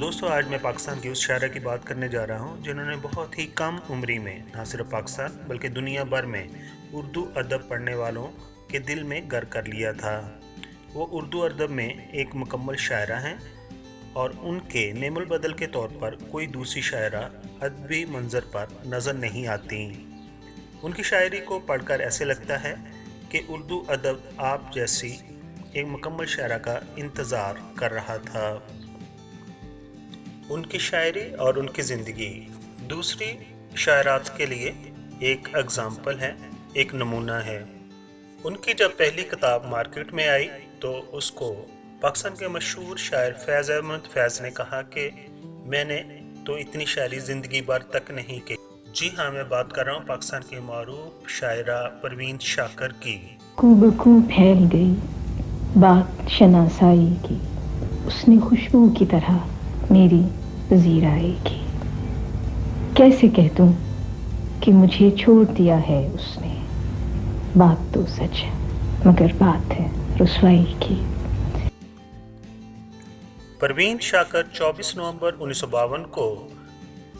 दोस्तों, आज मैं पाकिस्तान की उस शायरा की बात करने जा रहा हूँ जिन्होंने बहुत ही कम उम्री में न सिर्फ पाकिस्तान बल्कि दुनिया भर में उर्दू अदब पढ़ने वालों के दिल में घर कर लिया था। वो उर्दू अदब में एक मुकम्मल शायरा हैं और उनके नेमुल बदल के तौर पर कोई दूसरी शायरा अदबी मंजर पर नज़र नहीं आती। उनकी शायरी को पढ़कर ऐसे लगता है कि उर्दू अदब आप जैसी एक मुकम्मल शायरा का इंतज़ार कर रहा था। उनकी शायरी और उनकी ज़िंदगी दूसरी शायरात के लिए एक एग्ज़ाम्पल है, एक नमूना है। उनकी जब पहली किताब मार्केट में आई तो उसको पाकिस्तान के मशहूर शायर फैज़ अहमद फैज़ ने कहा कि मैंने तो इतनी शायरी ज़िंदगी भर तक नहीं की। जी हाँ, मैं बात कर रहा हूँ पाकिस्तान की मारूफ शायरा परवीन शाकर की। बकू फैल गई बात शनासाई की, उसने खुशबू की तरह मेरी पजीर आएगी। कैसे कह दूं कि मुझे छोड़ दिया है उसने, बात तो सच है मगर बात है रुसवाई की। परवीन शाकर 24 नवंबर 1952 को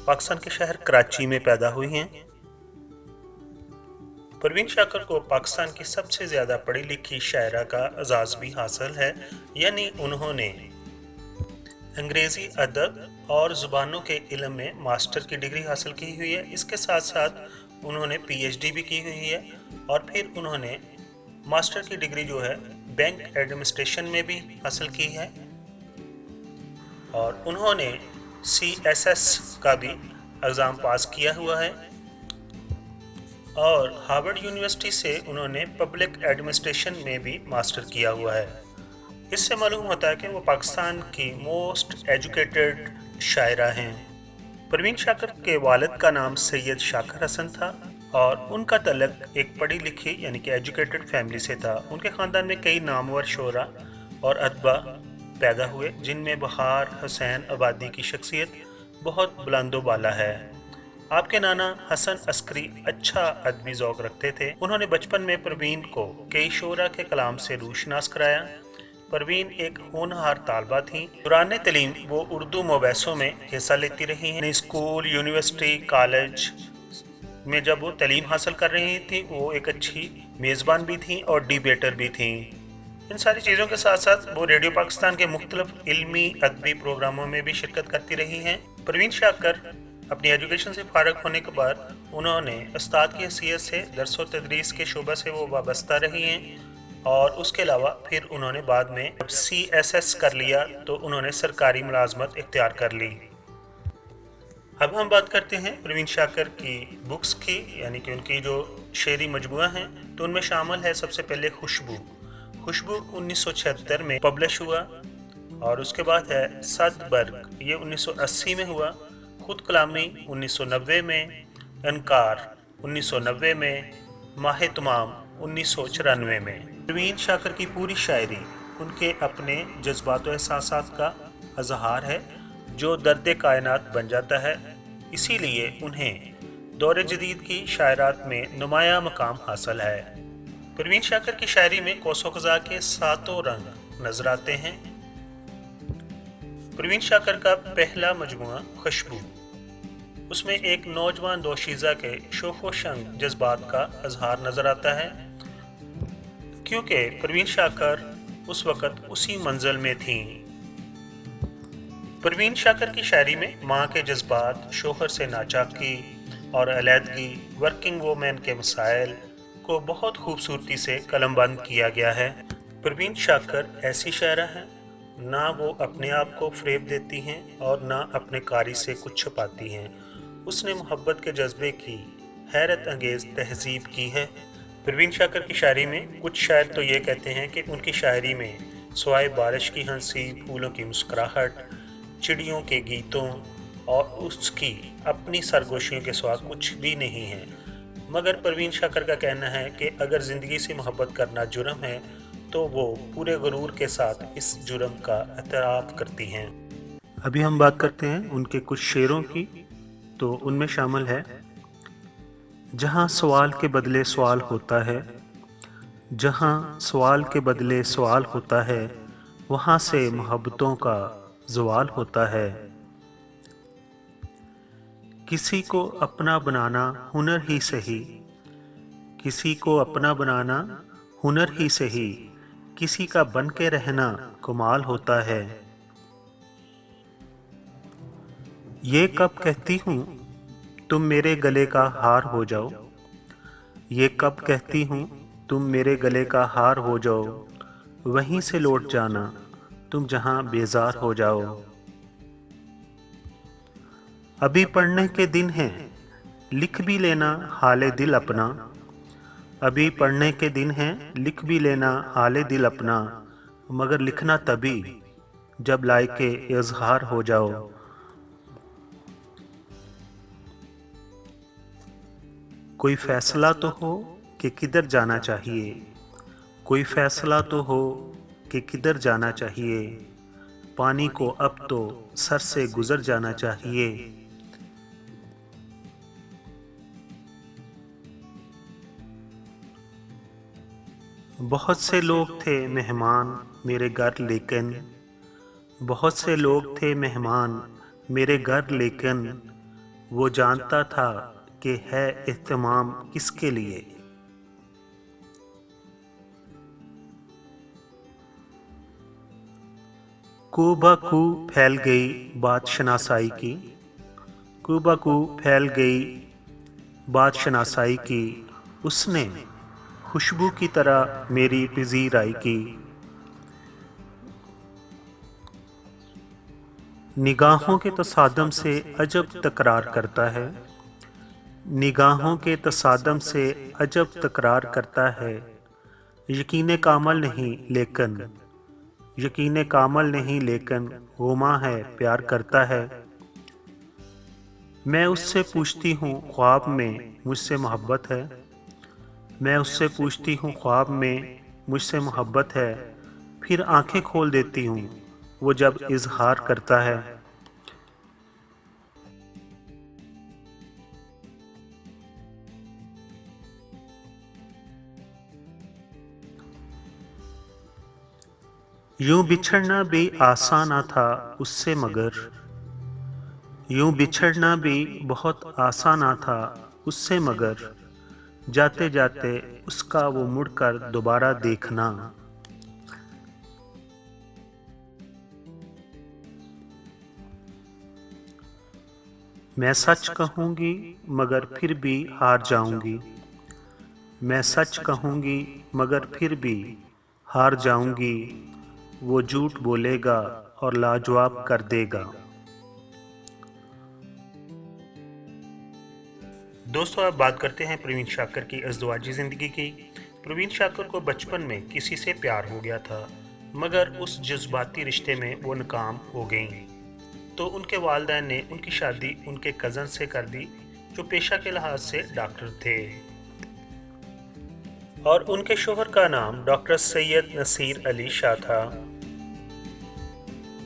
पाकिस्तान के शहर कराची में पैदा हुई हैं। परवीन शाकर को पाकिस्तान की सबसे ज़्यादा पढ़ी लिखी शायरा का एजाज़ भी हासिल है, यानी उन्होंने अंग्रेज़ी अदब और ज़ुबानों के इल्म में मास्टर की डिग्री हासिल की हुई है। इसके साथ साथ उन्होंने पीएचडी भी की हुई है और फिर उन्होंने मास्टर की डिग्री जो है बैंक एडमिनिस्ट्रेशन में भी हासिल की है और उन्होंने सीएसएस का भी एग्ज़ाम पास किया हुआ है और हार्वर्ड यूनिवर्सिटी से उन्होंने पब्लिक एडमिनिस्ट्रेशन में भी मास्टर किया हुआ है। इससे मालूम होता है कि वो पाकिस्तान की मोस्ट एजुकेटेड शायरा हैं। परवीन शाकर के वालिद का नाम सैयद शाकर हसन था और उनका तल्लुक़ एक पढ़ी लिखी यानी कि एजुकेटेड फैमिली से था। उनके ख़ानदान में कई नामवर शोरा और अदबा पैदा हुए, जिनमें बहार हुसैन आबादी की शख्सियत बहुत बुलंदो बाला है। आपके नाना हसन अस्करी अच्छा अदबी ज़ौक़ रखते थे। उन्होंने बचपन में परवीन को कई शोरा के कलाम से रूशनास कराया। परवीन एक होनहार तालबा थी। दौरान तलीम वो उर्दू मुबैसों में हिस्सा लेती रही हैं। स्कूल, यूनिवर्सिटी, कॉलेज में जब वो तलीम हासिल कर रही थी वो एक अच्छी मेज़बान भी थी और डिबेटर भी थी। इन सारी चीज़ों के साथ साथ वो रेडियो पाकिस्तान के मुख्तलिफ इल्मी अदबी प्रोग्रामों में भी शिरकत करती रही हैं। परवीन शाकर अपनी एजुकेशन से फारग होने के बाद उन्होंने उस्ताद की हैसियत से दर्स व तदरीस के शोबा से वो वाबस्ता रही हैं और उसके अलावा फिर उन्होंने बाद में जब सीएसएस कर लिया तो उन्होंने सरकारी मुलाजमत इख्तियार कर ली। अब हम बात करते हैं परवीन शाकर की बुक्स की, यानी कि उनकी जो शेरी मजमुआ हैं, तो उनमें शामिल है सबसे पहले खुशबू। 1976 में पब्लिश हुआ और उसके बाद है सद बर्ग, ये 1980 में हुआ। खुद कलामी 1990 में, इनकार 1990 में, माह तमाम 1994 में। परवीन शाकर की पूरी शायरी उनके अपने जज्बात और एहसासात का इज़हार है जो दर्द कायनात बन जाता है। इसीलिए उन्हें दौर जदीद की शायरात में नुमाया मकाम हासिल है। परवीन शाकर की शायरी में कौसो क़ज़ा के सातों रंग नजर आते हैं। परवीन शाकर का पहला मजमुआ खुशबू, उसमें एक नौजवान दोशीज़ा के शोख व शंग जज्बात का इज़हार नज़र आता है, क्योंकि परवीन शाकर उस वक़्त उसी मंजिल में थीं। परवीन शाकर की शायरी में माँ के जज्बात, शोहर से नाचाकी और अलहदगी, वर्किंग वूमेन के मसाइल को बहुत खूबसूरती से कलमबंद किया गया है। परवीन शाकर ऐसी शायरा हैं, ना वो अपने आप को फ़रेब देती हैं और ना अपने कारी से कुछ छुपाती हैं। उसने मोहब्बत के जज्बे की हैरत अंगेज़ तहज़ीब की है। परवीन शाकर की शायरी में कुछ शायर तो ये कहते हैं कि उनकी शायरी में सिवाय बारिश की हंसी, फूलों की मुस्कुराहट, चिड़ियों के गीतों और उसकी अपनी सरगोशियों के सिवा कुछ भी नहीं है। मगर परवीन शाकर का कहना है कि अगर ज़िंदगी से मोहब्बत करना जुर्म है तो वो पूरे गुरूर के साथ इस जुर्म का एतराफ़ करती हैं। अभी हम बात करते हैं उनके कुछ शेरों की, तो उनमें शामिल है जहाँ सवाल के बदले सवाल होता है, जहाँ सवाल के बदले सवाल होता है, वहाँ से मोहब्बतों का ज़वाल होता है। किसी को अपना बनाना हुनर ही सही, किसी को अपना बनाना हुनर ही सही, किसी का बन के रहना कमाल होता है। ये कब कहती हूँ तुम मेरे गले का हार हो जाओ, ये कब कहती हूँ तुम मेरे गले का हार हो जाओ, वहीं से लौट जाना तुम जहाँ बेजार हो जाओ। अभी पढ़ने के दिन हैं, लिख भी लेना हाले दिल अपना, अभी पढ़ने के दिन हैं, लिख भी लेना हाले दिल अपना, मगर लिखना तभी जब लायके इज़हार हो जाओ। कोई फैसला तो हो कि किधर जाना चाहिए, कोई फैसला तो हो कि किधर जाना चाहिए, पानी को अब तो सर से गुजर जाना चाहिए। बहुत से लोग थे मेहमान मेरे घर लेकिन, बहुत से लोग थे मेहमान मेरे घर लेकिन, वो जानता था कि है एहतमाम किसके लिए। कू बकू फैल गई बात शनासाई की, कू बकू फैल गई बात शनासाई की, उसने खुशबू की तरह मेरी पजीर आई की। निगाहों के तसादम से अजब तकरार करता है, निगाहों के तसादम से अजब तकरार करता है, यकीन कामल नहीं लेकिन, यकीन कामल नहीं लेकिन गुमा है प्यार करता है। मैं उससे पूछती हूँ ख्वाब में मुझसे मोहब्बत है, मैं उससे पूछती हूँ ख्वाब में मुझसे मोहब्बत है, फिर आंखें खोल देती हूँ वो जब इजहार करता है। यूं बिछड़ना भी आसान था उससे मगर, यूं बिछड़ना भी बहुत आसान था उससे मगर, जाते जाते उसका वो मुड़कर दोबारा देखना। मैं सच कहूँगी मगर फिर भी हार जाऊँगी, मैं सच कहूँगी मगर फिर भी हार जाऊँगी, वो झूठ बोलेगा और लाजवाब कर देगा। दोस्तों, अब बात करते हैं प्रवीण शाकर की अज़दवाजी ज़िंदगी की। प्रवीण शाकर को बचपन में किसी से प्यार हो गया था, मगर उस जज्बाती रिश्ते में वो नाकाम हो गईं। तो उनके वालिदैन ने उनकी शादी उनके कज़न से कर दी, जो पेशा के लिहाज से डॉक्टर थे, और उनके शोहर का नाम डॉक्टर सैयद नसीर अली शाह था।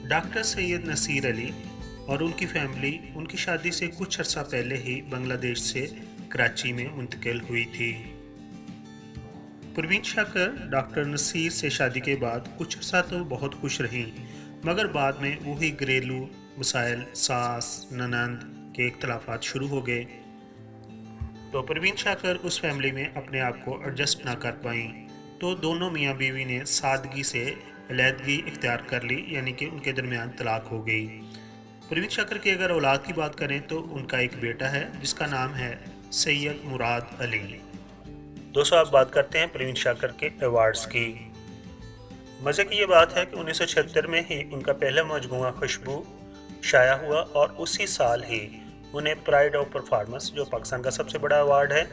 डॉक्टर सैयद नसीर अली और उनकी फैमिली उनकी शादी से कुछ अर्सा पहले ही बांग्लादेश से कराची में मुंतकिल हुई थी। प्रवीण शाकर डॉक्टर नसीर से शादी के बाद कुछ अर्सा तो बहुत खुश रही, मगर बाद में वही घरेलू मसाइल, सास ननंद के इख्तलाफात शुरू हो गए। तो प्रवीण शाकर उस फैमिली में अपने आप को एडजस्ट ना कर पाई, तो दोनों मियाँ बीवी ने सादगी से अलहदगी इख्तियार कर ली, यानी कि उनके दरमियान तलाक हो गई। प्रवीण शाकर की अगर औलाद की बात करें तो उनका एक बेटा है जिसका नाम है सैयद मुराद अली। दोस्तों, आप बात करते हैं प्रवीण शाकर के अवार्ड्स की। मज़े की ये बात है कि 1976 में ही उनका पहला मजमूआ खुशबू शाया हुआ, और उसी साल ही उन्हें प्राइड ऑफ परफॉर्मेंस, जो पाकिस्तान का सबसे बड़ा अवार्ड है,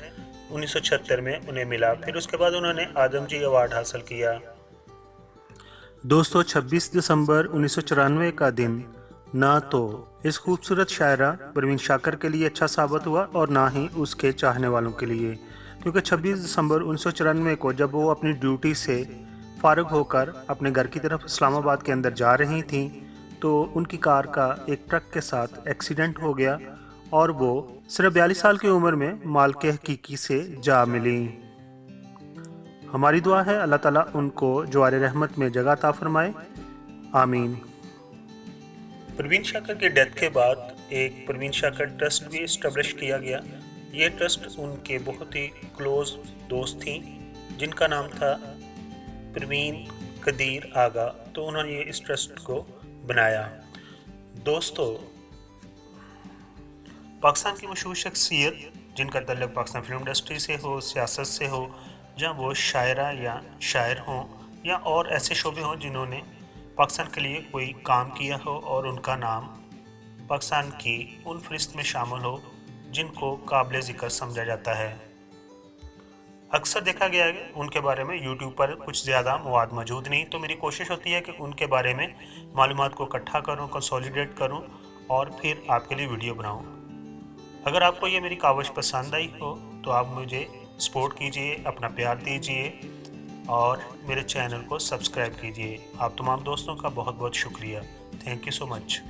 1976 में उन्हें मिला। फिर उसके बाद उन्होंने आदमजी अवार्ड हासिल किया। दोस्तों, 26 दिसंबर 1994 का दिन ना तो इस खूबसूरत शायरा प्रवीण शाकर के लिए अच्छा साबित हुआ और ना ही उसके चाहने वालों के लिए, क्योंकि 26 दिसंबर 1994 को जब वो अपनी ड्यूटी से फारिग होकर अपने घर की तरफ इस्लामाबाद के अंदर जा रही थीं, तो उनकी कार का एक ट्रक के साथ एक्सीडेंट हो गया और वो सिर्फ 42 साल की उम्र में मालिक हकीकी से जा मिली। हमारी दुआ है अल्लाह ताला उनको जवार रहमत में जगह अता फरमाए, आमीन। प्रवीण शाकर की डेथ के बाद एक परवीन शाकर ट्रस्ट भी इस्टेब्लिश किया गया। ये ट्रस्ट उनके बहुत ही क्लोज दोस्त थी जिनका नाम था परवीन कदीर आगा, तो उन्होंने इस ट्रस्ट को बनाया। दोस्तों, पाकिस्तान की मशहूर शख्सियत जिनका तल्लुक़ पाकिस्तान फिल्म इंडस्ट्री से हो, सियासत से हो, जहाँ वो शायरा या शायर हों या और ऐसे शोबे हों जिन्होंने पाकिस्तान के लिए कोई काम किया हो और उनका नाम पाकिस्तान की उन फहरिस्त में शामिल हो जिनको काबिल ज़िक्र समझा जाता है। अक्सर देखा गया है कि उनके बारे में यूट्यूब पर कुछ ज़्यादा मवाद मौजूद नहीं, तो मेरी कोशिश होती है कि उनके बारे में मालूमात को इकट्ठा करूं, कंसोलिडेट करूं और फिर आपके लिए वीडियो बनाऊं। अगर आपको ये मेरी काविश पसंद आई हो तो आप मुझे सपोर्ट कीजिए, अपना प्यार दीजिए और मेरे चैनल को सब्सक्राइब कीजिए। आप तमाम दोस्तों का बहुत बहुत शुक्रिया। Thank you so much.